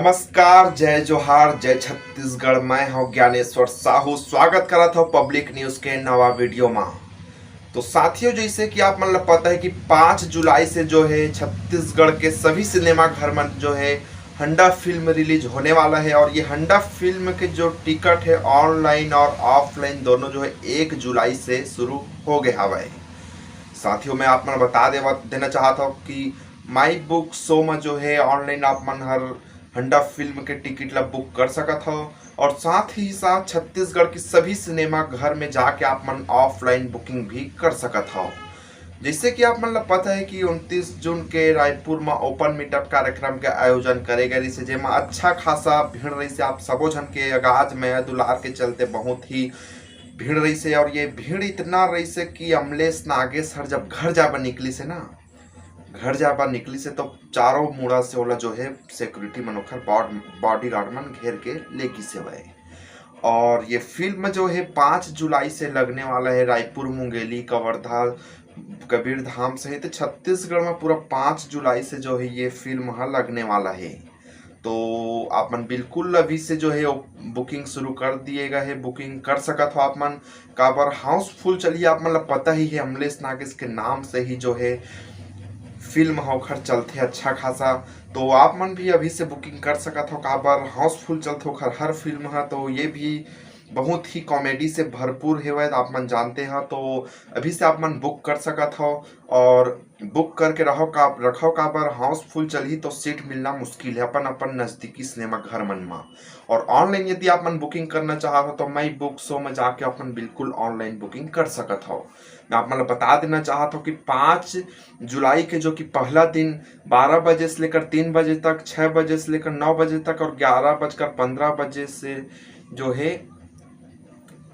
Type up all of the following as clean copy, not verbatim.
नमस्कार, जय जोहार, जय छत्तीसगढ़। मैं हूं ज्ञानेश्वर साहू। स्वागत करा था पब्लिक न्यूज के नवा वीडियो में। तो साथियों, जैसे कि आप मतलब पता है कि 5 जुलाई से जो है छत्तीसगढ़ के सभी सिनेमा घर में जो है हंडा फिल्म रिलीज होने वाला है। और ये हंडा फिल्म के जो टिकट है ऑनलाइन और ऑफलाइन दोनों जो है 1 जुलाई से शुरू हो गए हवा। साथियों, मैं आप मन बता देना चाहता हूँ कि माई बुक शो में जो है ऑनलाइन आप मन हर हंडा फिल्म के टिकट ला बुक कर सकत हो। और साथ ही साथ छत्तीसगढ़ की सभी सिनेमा घर में जाके आप मन ऑफलाइन बुकिंग भी कर सकत हो। जैसे कि आप मन ला पता है कि 29 जून के रायपुर में ओपन मीटअप कार्यक्रम के आयोजन करे गए रही, जेमा अच्छा खासा भीड़ रही से। आप सबो जन के आगाज में दुलार के चलते बहुत ही भीड़ रही से। और ये भीड़ इतना रही से कि अमलेश नागेश हर जब घर जाबा निकली से ना, घर जाबा निकली से तो चारों मुड़ा से ओला जो है सिक्योरिटी मनोखर बॉडी गार्ड मन घेर के लेकी से वह। और ये फिल्म जो है 5 जुलाई से लगने वाला है। रायपुर, मुंगेली, कवर्धा, कबीरधाम सहित छत्तीसगढ़ में पूरा 5 जुलाई से जो है ये फिल्म लगने वाला है। तो आप मन बिल्कुल अभी से जो है बुकिंग शुरू कर दिएगा है, बुकिंग कर सकत हो आप मन। काबर हाउसफुल चलिए, आप मन पता ही है अमलेश नागेश के नाम से ही जो है फिल्म होकर चलते अच्छा खासा। तो आप मन भी अभी से बुकिंग कर सकत हो, काबर हाउसफुल चलते हो हर फिल्म है। तो ये भी बहुत ही कॉमेडी से भरपूर है वह आप मन जानते हैं। तो अभी से आप मन बुक कर सकत हो और बुक करके रखो काबर हाउसफुल चलही तो सीट मिलना मुश्किल है अपन अपन नजदीकी सिनेमा घर मन में। और ऑनलाइन यदि आप मन बुकिंग करना चाहो तो माई बुक शो में जाके अपन बिल्कुल ऑनलाइन बुकिंग कर सकत हो। मैं आप मन बता देना चाहता हूँ कि 5 जुलाई के जो कि पहला दिन 12 बजे से लेकर 3 बजे तक, 6 बजे से लेकर 9 बजे तक और 11:15 से जो है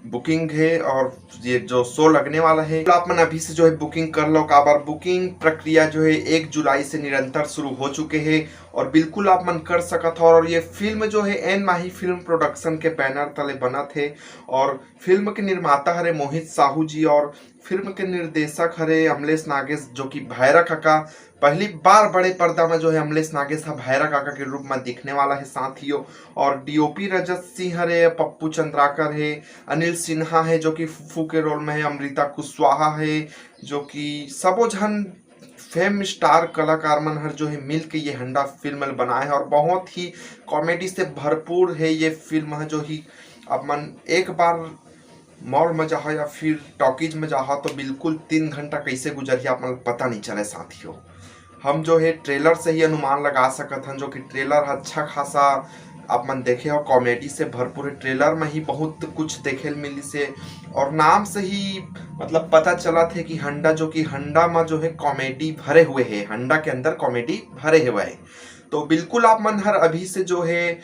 बुकिंग है। और ये जो शो लगने वाला है आप मन अभी से जो है बुकिंग कर लो। काबर बुकिंग प्रक्रिया जो है 1 जुलाई से निरंतर शुरू हो चुके हैं और बिल्कुल आप मन कर सकत हो। और ये फिल्म जो है एन माही फिल्म प्रोडक्शन के बैनर तले बना थे। और फिल्म के निर्माता हरे मोहित साहू जी और फिल्म के निर्देशक हरे अमलेश नागेश, जो कि भैरा काका पहली बार बड़े पर्दा में जो है अमलेश नागेश भैरा काका के रूप में दिखने वाला है साथियों। और डीओपी रजत सिंह हरे, पप्पू चंद्राकर है, अनिल सिन्हा है जो कि फूफू के रोल में है, अमृता कुशवाहा है जो कि सबो जन फेम स्टार कलाकार मन हर जो है मिल के ये हंडा फिल्म बनाए है। और बहुत ही कॉमेडी से भरपूर है ये फिल्म है, जो ही अब मन एक बार मॉल में जाओ या फिर टॉकीज में जाओ तो बिल्कुल 3 घंटा कैसे गुजरिए आप मन पता नहीं चले साथियों। हम जो है ट्रेलर से ही अनुमान लगा सकते हैं, जो कि ट्रेलर अच्छा खासा आप मन देखे हो कॉमेडी से भरपूर है। ट्रेलर में ही बहुत कुछ देखे मिली से और नाम से ही मतलब पता चला थे कि हंडा, जो कि हंडा में जो है कॉमेडी भरे हुए है, हंडा के अंदर कॉमेडी भरे हुए है। तो बिल्कुल आप मन हर अभी से जो है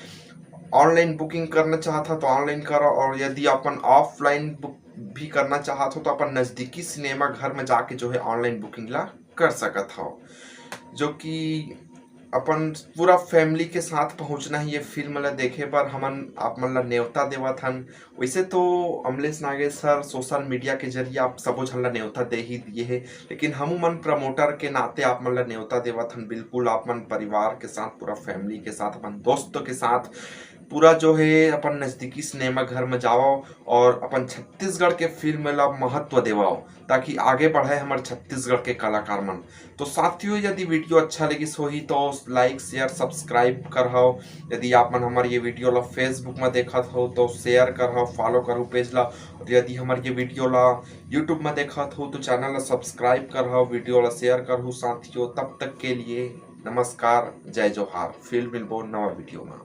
ऑनलाइन बुकिंग करना चाहता तो ऑनलाइन करो। और यदि अपन ऑफलाइन बुक भी करना चाहत हो तो अपन नज़दीकी सिनेमा घर में जाके जो है ऑनलाइन बुकिंग ला कर सकत हो। जो कि अपन पूरा फैमिली के साथ पहुंचना ही ये फिल्म ला देखे पर हमन आप मन ला न्योता देवत हन। वैसे तो Amlesh Nagesh sir social media के जरिए आप सबो झन ला न्योता दे ही दिए है, लेकिन हम मन प्रमोटर के नाते आप मन ला न्योता देवत हन। बिल्कुल आप मन परिवार के साथ, पूरा फैमिली के साथ, अपन दोस्तों के साथ पूरा जो है अपन नज़दीकी सिनेमा घर में जाओ और अपन छत्तीसगढ़ के फिल्म ला महत्व देवाओ, ताकि आगे बढ़े हमारे छत्तीसगढ़ के कलाकार मन। तो साथियों, यदि वीडियो अच्छा लगी सोही तो लाइक शेयर सब्सक्राइब करहो। यदि आप मन हमारे ये वीडियो ला फेसबुक में देखत हो तो शेयर करहो, फॉलो करो पेज ला। और यदि हमारे ये वीडियो ला यूट्यूब में देखत हो तो चैनल ला सब्सक्राइब करहो, वीडियो ला शेयर करहो साथियों। तब तक के लिए नमस्कार, जय जोहार। फिर मिलबो नवा वीडियो में।